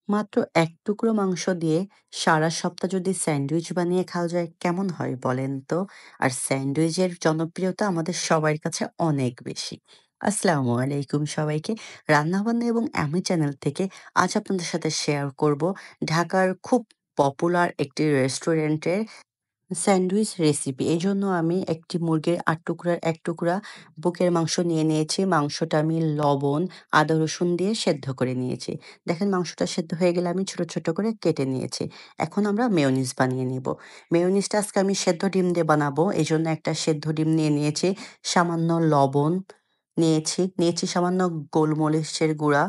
মাত্র ১ টুকরো মাংস দিয়ে সারা সপ্তাহ যদি স্যান্ডউইচ বানিয়ে খাওয়া যায় কেমন হয় বলেন তো? আর স্যান্ডউইচের জনপ্রিয়তা আমাদের সবার কাছে অনেক বেশি। আসসালামু আলাইকুম সবাইকে। রান্নাবান্না এবং আমি চ্যানেল থেকে আজ আপনাদের সাথে শেয়ার করব ঢাকার খুব পপুলার একটি রেস্টুরেন্টের স্যান্ডউইচ রেসিপি। এজন্য আমি একটি মুরগির ৮ টুকরার ১ টুকরা বুকের মাংস নিয়ে নিয়েছি। মাংসটা আমি লবণ, আদা, রসুন দিয়ে সেদ্ধ করে নিয়েছি। দেখেন মাংসটা সেদ্ধ হয়ে গেলে আমি ছোট, ছোট করে কেটে নিয়েছি। এখন আমরা মেয়োনিজ বানিয়ে নিব। মেয়োনিজটা আজকে আমি সেদ্ধ ডিম দিয়ে বানাবো। এজন্য একটা সেদ্ধ ডিম নিয়ে নিয়েছি। সামান্য লবণ নিয়েছি সামান্য গোলমরিচের গুঁড়া,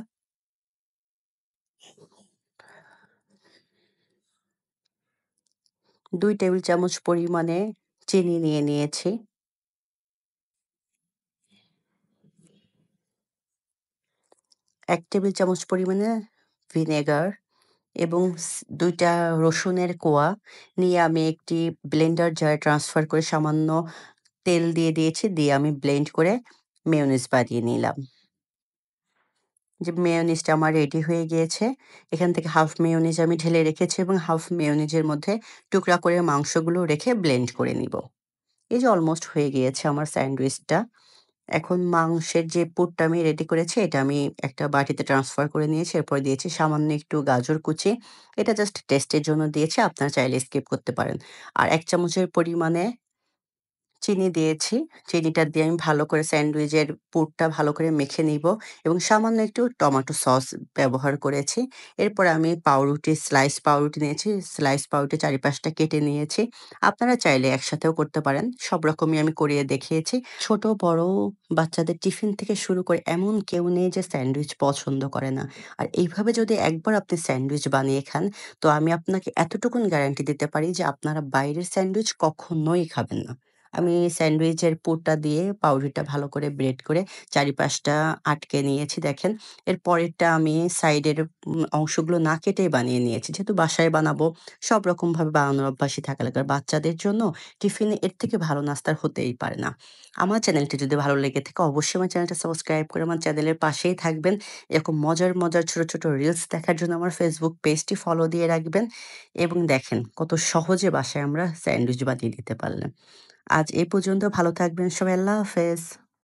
২ টেবিল চামচ পরিমাণে চিনি নিয়ে নিয়েছি। ১ টেবিল চামচ পরিমাণে ভিনেগার এবং ২ টা রসুনের কোয়া নিয়ে আমি একটি ব্লেন্ডার জারে ট্রান্সফার করে সামান্য তেল দিয়ে দিয়েছি। দিয়ে আমি ব্লেন্ড করে মেয়োনিজ বানিয়ে নিলাম। যে মেয়োনিজটা আমার রেডি হয়ে গিয়েছে। এখান থেকে হাফ মেয়োনিজ আমি ঢেলে রেখেছি এবং হাফ মেয়োনিজের মধ্যে টুকরা করে মাংসগুলো রেখে ব্লেন্ড করে নিব। এই যে অলমোস্ট হয়ে গিয়েছে আমার স্যান্ডউইচটা। এখন মাংসের যে পুরটা আমি রেডি করেছি, এটা আমি একটা বাটিতে ট্রান্সফার করে নিয়েছি। এরপর দিয়েছি সামান্য একটু গাজর কুচি। এটা জাস্ট টেস্টের জন্য দিয়েছি। আপনারা চাইলে স্কিপ করতে পারেন। আর ১ চামচের পরিমাণে চিনি দিয়েছি। চিনিটা দিয়ে আমি ভালো করে স্যান্ডউইচের পুরটা ভালো করে মেখে নিব এবং সামান্য একটু টমেটো সস ব্যবহার করেছি। এরপরে আমি পাউরুটি, স্লাইস পাউরুটি নিয়েছি। স্লাইস পাউরুটি চারিপাশটা কেটে নিয়েছি। আপনারা চাইলে একসাথেও করতে পারেন। সব রকমই আমি করিয়ে দেখিয়েছি। ছোট বড় বাচ্চাদের টিফিন থেকে শুরু করে এমন কেউ নেই যে স্যান্ডউইচ পছন্দ করে না। আর এইভাবে যদি একবার আপনি স্যান্ডউইচ বানিয়ে খান, তো আমি আপনাকে এতটুকুন গ্যারান্টি দিতে পারি যে আপনারা বাইরের স্যান্ডউইচ কখনোই খাবেন না। আমি স্যান্ডউইচের পুরটা দিয়ে পাউরুটিটা ভালো করে ব্রেড করে চারিপাশটা আটকে নিয়েছি দেখেন। এর পরেরটা আমি সাইডের অংশগুলো না কেটেই বানিয়ে নিয়েছি। যেহেতু বাসায় বানাবো, সব রকমভাবে বানানোর অভ্যাসই থাকা লাগে। আর বাচ্চাদের জন্য টিফিনে এর থেকে ভালো নাস্তা আর হতেই পারে না। আমার চ্যানেলটি যদি ভালো লেগে থাকে অবশ্যই আমার চ্যানেলটা সাবস্ক্রাইব করে আমার চ্যানেলের পাশেই থাকবেন। এরকম মজার, মজার ছোট, ছোট রিলস দেখার জন্য আমার Facebook পেজটি ফলো দিয়ে রাখবেন এবং দেখেন কত সহজে বাসায় আমরা স্যান্ডউইচ বানিয়ে দিতে পারলাম। আজ এ পর্যন্ত ভালো থাকবেন সবাই। আল্লাহ হাফেজ।